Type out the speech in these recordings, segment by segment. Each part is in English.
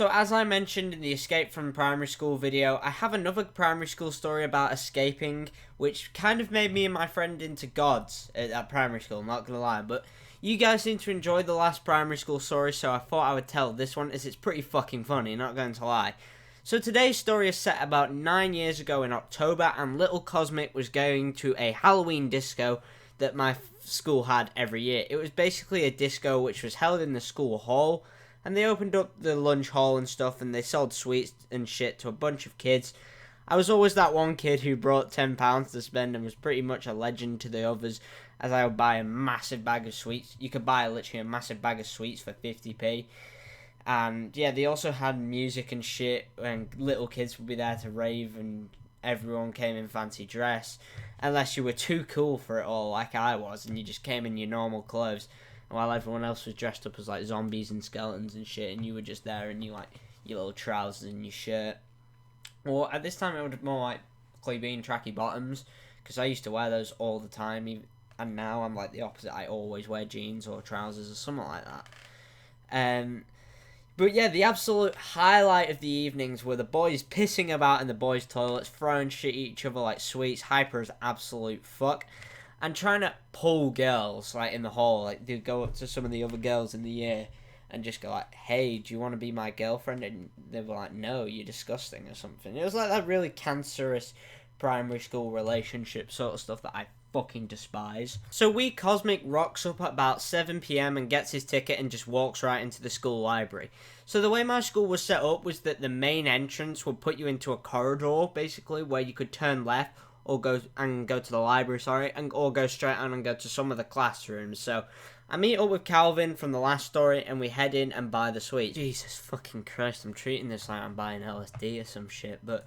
So as I mentioned in the escape from primary school video, I have another primary school story about escaping, which kind of made me and my friend into gods at that primary school, not gonna lie. But you guys seem to enjoy the last primary school story, so I thought I would tell this one, as it's pretty fucking funny, not going to lie. So today's story is set about 9 years ago in October, and little Cosmic was going to a Halloween disco that my school had every year. It was basically a disco which was held in the school hall, and they opened up the lunch hall and stuff, and they sold sweets and shit to a bunch of kids. I was always that one kid who brought £10 to spend and was pretty much a legend to the others, as I would buy a massive bag of sweets. You could buy literally a massive bag of sweets for 50p. And yeah, they also had music and shit, and little kids would be there to rave, and everyone came in fancy dress. Unless you were too cool for it all, like I was, and you just came in your normal clothes, while everyone else was dressed up as like zombies and skeletons and shit, and you were just there in your little trousers and your shirt. Or at this time it would more like clean bean tracky bottoms, because I used to wear those all the time, and now I'm like the opposite. I always wear jeans or trousers or something like that. But yeah, the absolute highlight of the evenings were the boys pissing about in the boys' toilets, throwing shit at each other like sweets, hyper as absolute fuck, and trying to pull girls like in the hall. Like they'd go up to some of the other girls in the year and just go like, "Hey, do you want to be my girlfriend?" And they were like, "No, you're disgusting," or something. It was like that really cancerous primary school relationship sort of stuff that I fucking despise. So Cosmic rocks up at about 7 p.m. and gets his ticket and just walks right into the school library. So the way my school was set up was that the main entrance would put you into a corridor, basically, where you could turn left or go to the library, or go straight on and go to some of the classrooms. So I meet up with Calvin from the last story, and we head in and buy the sweets. Jesus fucking Christ, I'm treating this like I'm buying LSD or some shit, but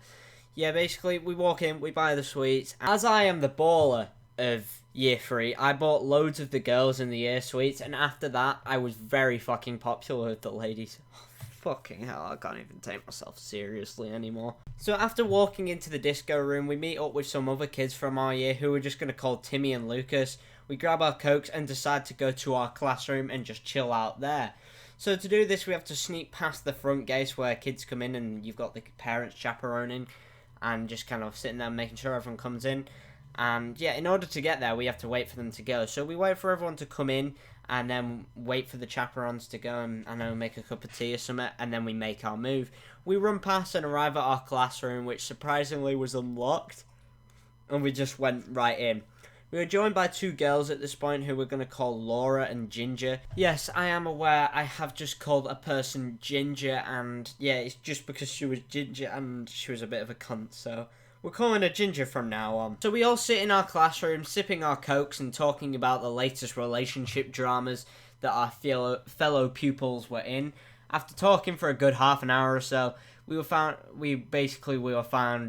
yeah, basically, we walk in, we buy the sweets. As I am the baller of year 3, I bought loads of the girls in the year sweets, and after that, I was very fucking popular with the ladies. Fucking hell, I can't even take myself seriously anymore. So after walking into the disco room, we meet up with some other kids from our year who we're just going to call Timmy and Lucas. We grab our cokes and decide to go to our classroom and just chill out there. So to do this, we have to sneak past the front gate where kids come in and you've got the parents chaperoning and just kind of sitting there making sure everyone comes in. And yeah, in order to get there, we have to wait for them to go. So we wait for everyone to come in, and then wait for the chaperons to go and, I know, make a cup of tea or something, and then we make our move. We run past and arrive at our classroom, which surprisingly was unlocked, and we just went right in. We were joined by 2 girls at this point who we're going to call Laura and Ginger. Yes, I am aware I have just called a person Ginger, and yeah, it's just because she was Ginger and she was a bit of a cunt, so we're calling her Ginger from now on. So we all sit in our classroom, sipping our cokes and talking about the latest relationship dramas that our fellow pupils were in. After talking for a good half an hour or so, we were found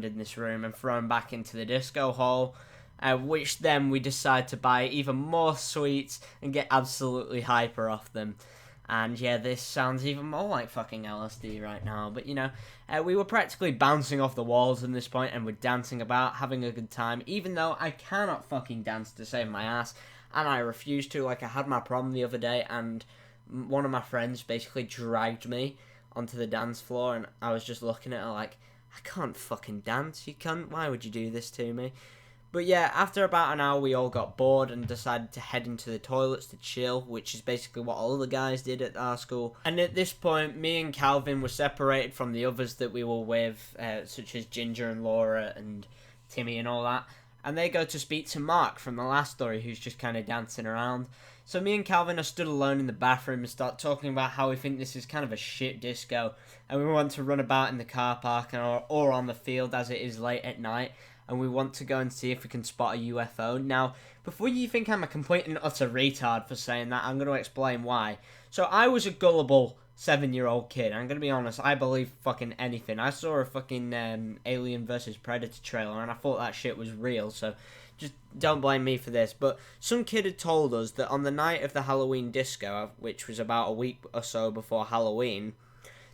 in this room and thrown back into the disco hall, which then we decide to buy even more sweets and get absolutely hyper off them. And yeah, this sounds even more like fucking LSD right now. But you know, we were practically bouncing off the walls at this point, and we're dancing about, having a good time. Even though I cannot fucking dance to save my ass, and I refuse to. Like, I had my prom the other day, and one of my friends basically dragged me onto the dance floor, and I was just looking at her like, I can't fucking dance, you can't. Why would you do this to me? But yeah, after about an hour, we all got bored and decided to head into the toilets to chill, which is basically what all the guys did at our school. And at this point, me and Calvin were separated from the others that we were with, such as Ginger and Laura and Timmy and all that. And they go to speak to Mark from the last story, who's just kind of dancing around. So me and Calvin are stood alone in the bathroom and start talking about how we think this is kind of a shit disco. And we want to run about in the car park or on the field as it is late at night. And we want to go and see if we can spot a UFO. Now, before you think I'm a complete and utter retard for saying that, I'm going to explain why. So I was a gullible 7-year-old kid. I'm going to be honest, I believe fucking anything. I saw a fucking Alien vs. Predator trailer and I thought that shit was real, so just don't blame me for this. But some kid had told us that on the night of the Halloween disco, which was about a week or so before Halloween,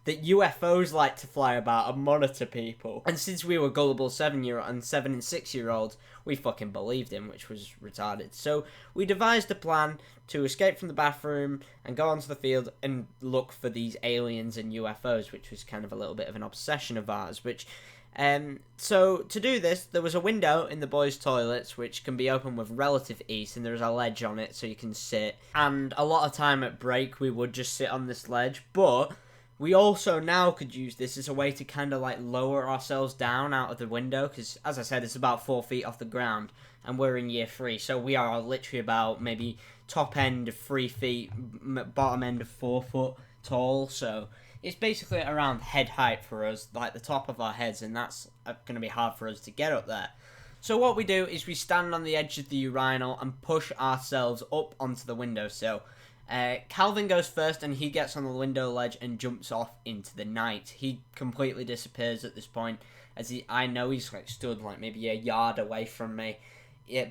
that UFOs like to fly about and monitor people. And since we were gullible 7 and 6-year-olds, we fucking believed him, which was retarded. So we devised a plan to escape from the bathroom and go onto the field and look for these aliens and UFOs, which was kind of a little bit of an obsession of ours, which... So to do this, there was a window in the boys' toilets which can be opened with relative ease, and there's a ledge on it so you can sit. And a lot of time at break we would just sit on this ledge, but we also now could use this as a way to kind of like lower ourselves down out of the window, because as I said, it's about 4 feet off the ground, and we're in year 3, so we are literally about maybe top end of 3 feet, bottom end of 4 foot tall, so it's basically around head height for us, like the top of our heads, and that's going to be hard for us to get up there. So what we do is we stand on the edge of the urinal and push ourselves up onto the windowsill. Calvin goes first, and he gets on the window ledge and jumps off into the night. He completely disappears at this point, as I know he's like stood like maybe a yard away from me,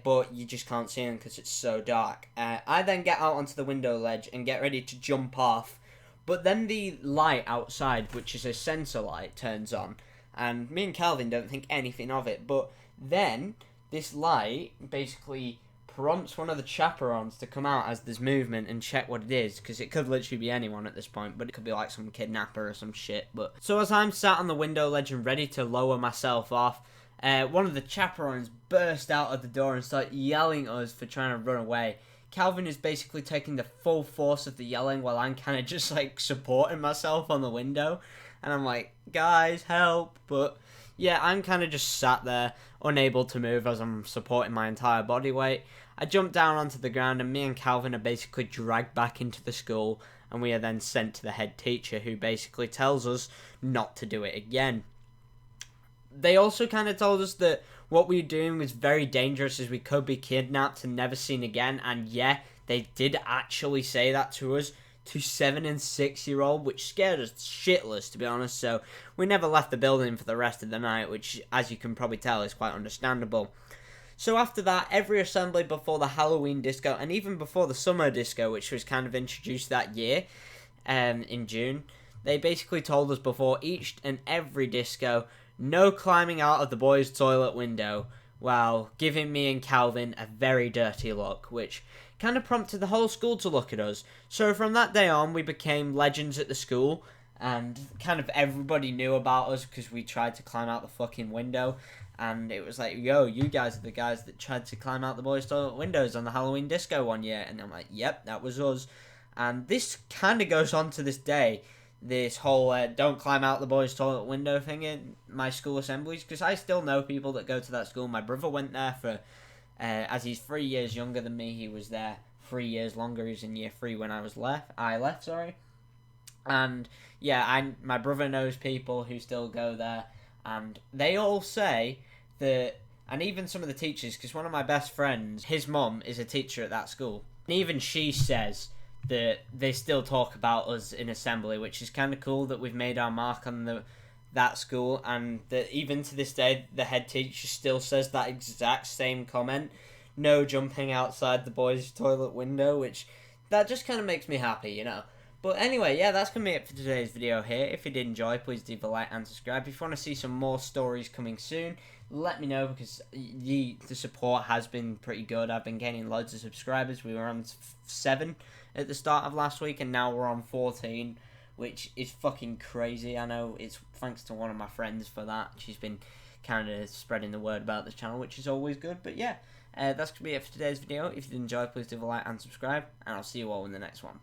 but you just can't see him because it's so dark. I then get out onto the window ledge and get ready to jump off. But then the light outside, which is a sensor light, turns on, and me and Calvin don't think anything of it, but then this light basically prompts one of the chaperones to come out as there's movement and check what it is, because it could literally be anyone at this point, but it could be like some kidnapper or some shit. But so as I'm sat on the window ledge and ready to lower myself off, one of the chaperones burst out of the door and started yelling at us for trying to run away. Calvin is basically taking the full force of the yelling while I'm kind of just like supporting myself on the window, and I'm like, guys, help. But yeah, I'm kind of just sat there unable to move as I'm supporting my entire body weight. I jump down onto the ground, and me and Calvin are basically dragged back into the school, and we are then sent to the head teacher, who basically tells us not to do it again. They also kind of told us that what we were doing was very dangerous, as we could be kidnapped and never seen again. And yeah, they did actually say that to us, to 7 and 6-year-old, which scared us shitless, to be honest. So we never left the building for the rest of the night, which, as you can probably tell, is quite understandable. So after that, every assembly before the Halloween disco, and even before the summer disco, which was kind of introduced that year, in June, they basically told us before each and every disco, no climbing out of the boys' toilet window, while giving me and Calvin a very dirty look, which kind of prompted the whole school to look at us. So from that day on, we became legends at the school, and kind of everybody knew about us because we tried to climb out the fucking window, and it was like, yo, you guys are the guys that tried to climb out the boys' toilet windows on the Halloween disco one year, and I'm like, yep, that was us. And this kind of goes on to this day, this whole don't climb out the boys' toilet window thing in my school assemblies, because I still know people that go to that school. My brother went there for, as he's 3 years younger than me, he was there 3 years longer. He was in year 3 when I left, and yeah, my brother knows people who still go there, and they all say that, and even some of the teachers, because one of my best friends, his mum is a teacher at that school, and even she says that they still talk about us in assembly, which is kind of cool that we've made our mark on that school, and that even to this day the head teacher still says that exact same comment, no jumping outside the boys' toilet window, which that just kind of makes me happy, you know. But anyway, yeah, that's going to be it for today's video here. If you did enjoy, please leave a like and subscribe. If you want to see some more stories coming soon, let me know, because the support has been pretty good. I've been gaining loads of subscribers. We were on 7 at the start of last week, and now we're on 14, which is fucking crazy. I know it's thanks to one of my friends for that. She's been kind of spreading the word about this channel, which is always good. But yeah, that's going to be it for today's video. If you did enjoy, please leave a like and subscribe, and I'll see you all in the next one.